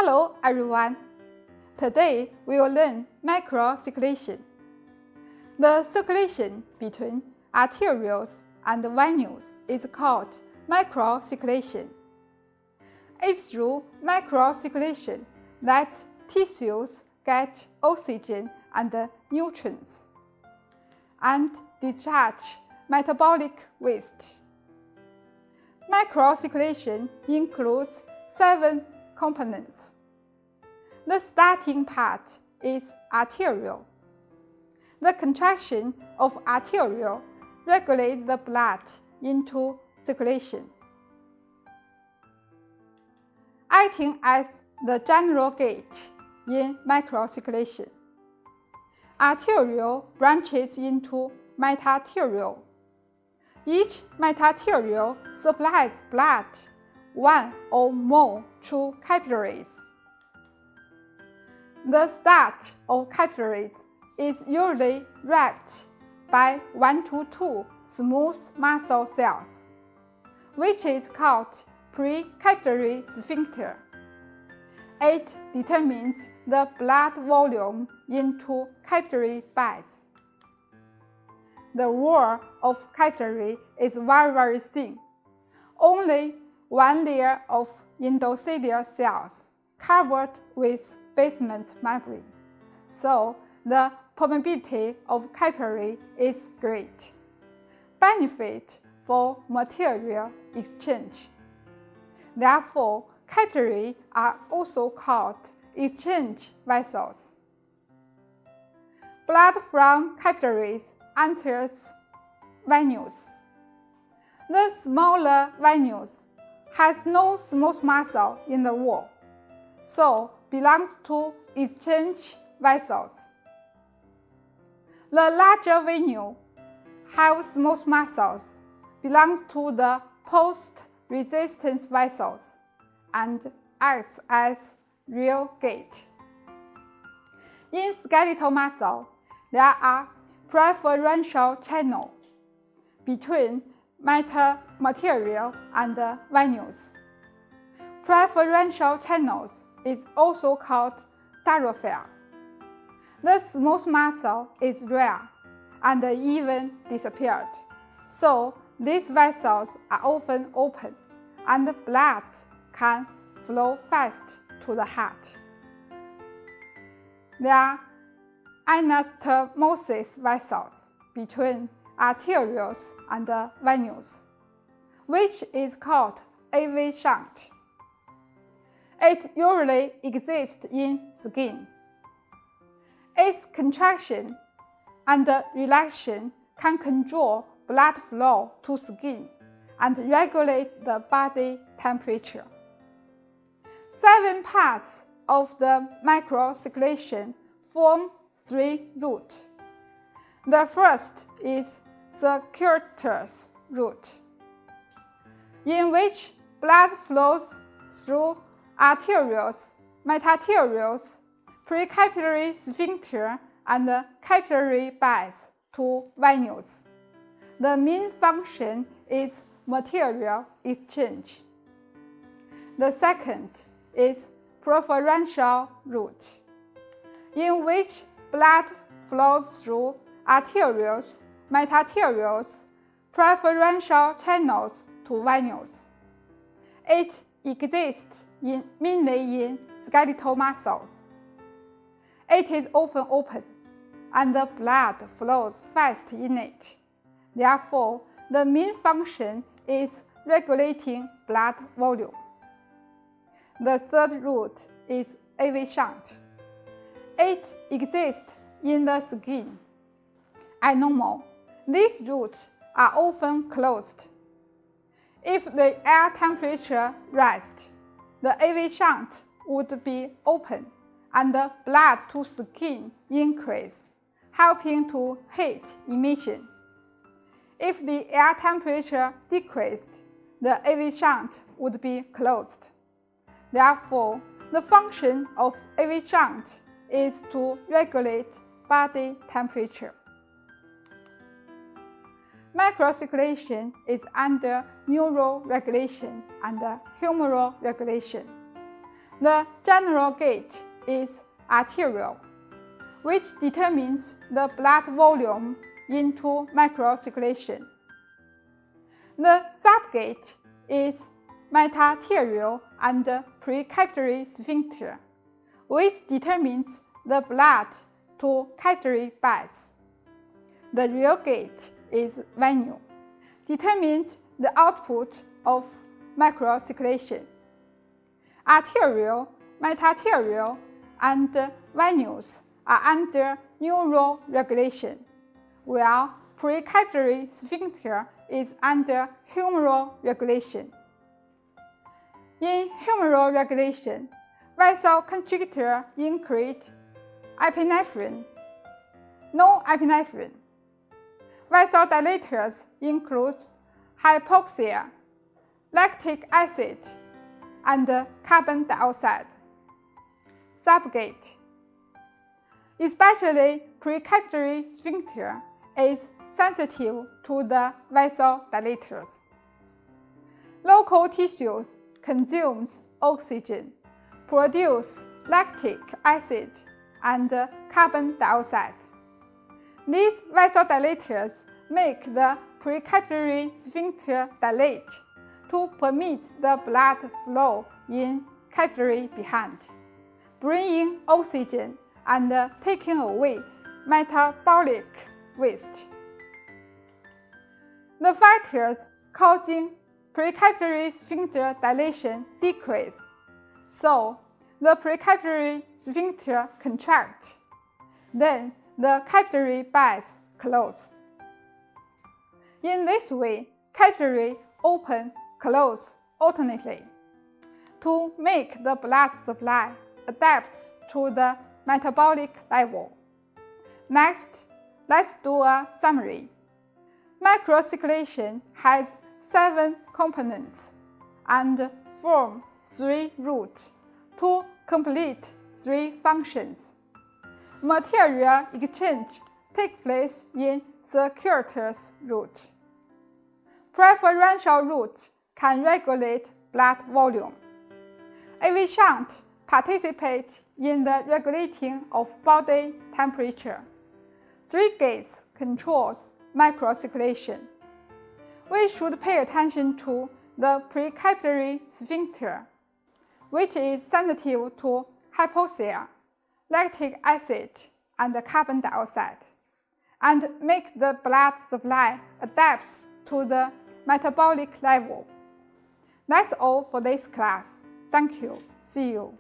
Hello everyone! Today we will learn microcirculation. The circulation between arterioles and venules is called microcirculation. It's through microcirculation that tissues get oxygen and nutrients and discharge metabolic waste. Microcirculation includes 7 components. The starting part is arteriole. The contraction of arteriole regulates the blood into circulation. Acting as the general gate in microcirculation, arteriole branches into metarteriole. Each metarteriole supplies blood, one or more through capillaries. The start of capillaries is usually wrapped by 1 to 2 smooth muscle cells, which is called precapillary sphincter. It determines the blood volume into capillary beds. The wall of capillary is very thin, only one layer of endothelial cells covered with basement membrane, so the permeability of capillary is great. Benefit for material exchange. Therefore, capillaries are also called exchange vessels. Blood from capillaries enters venules. The smaller venules has no smooth muscle in the wall, so belongs to exchange vessels. The larger venule have smooth muscles, belongs to the post-resistance vessels, and acts as real gate. In skeletal muscle, there are preferential channels between metamaterial and venules. Preferential channels is also called thoroughfare. The smooth muscle is rare and even disappeared, so these vessels are often open and blood can flow fast to the heart. There are anastomosis vessels between arterioles and venules, which is called AV shunt. It usually exists in skin. Its contraction and relaxation can control blood flow to skin and regulate the body temperature. 7 parts of the microcirculation form 3 routes. The first is circuitous route, in which blood flows through arterioles, metarterioles, precapillary sphincter, and capillary beds to venules. The main function is material exchange. The second is preferential route, in which blood flows through arterioles, metarterioles, preferential channels to venules. It exists mainly in skeletal muscles. It is often open, and the blood flows fast in it. Therefore, the main function is regulating blood volume. The third route is AV shunt. It exists in the skin. As normal, these routes are often closed. If the air temperature rises, the AV shunt would be open and the blood to skin increase, helping to heat emission. If the air temperature decreased, the AV shunt would be closed. Therefore, the function of AV shunt is to regulate body temperature. Microcirculation is under neural regulation and humoral regulation. The general gate is arterial, which determines the blood volume into microcirculation. The subgate is metarterial and precapillary sphincter, which determines the blood to capillary beds. The real gate is venue, determines the output of microcirculation. Arterial, metarterial, and venous are under neural regulation, while precapillary sphincter is under humeral regulation. In humeral regulation, vasoconstrictor include epinephrine, no epinephrine. Vasodilators include hypoxia, lactic acid, and carbon dioxide. Subgate, especially precapillary sphincter, is sensitive to the vasodilators. Local tissues consume oxygen, produce lactic acid and carbon dioxide. These vasodilators make the precapillary sphincter dilate to permit the blood flow in capillary behind, bringing oxygen and taking away metabolic waste. The factors causing precapillary sphincter dilation decrease, so the precapillary sphincter contracts. Then the capillary beds close. In this way, capillary open, close alternately to make the blood supply adapt to the metabolic level. Next, let's do a summary. Microcirculation has 7 components and form 3 routes to complete 3 functions. Material exchange takes place in circuitous route. Preferential route can regulate blood volume. AV shunt participates in the regulating of body temperature. 3 gates controls microcirculation. We should pay attention to the precapillary sphincter, which is sensitive to hypoxia, lactic acid, and carbon dioxide, and make the blood supply adapt to the metabolic level. That's all for this class. Thank you. See you.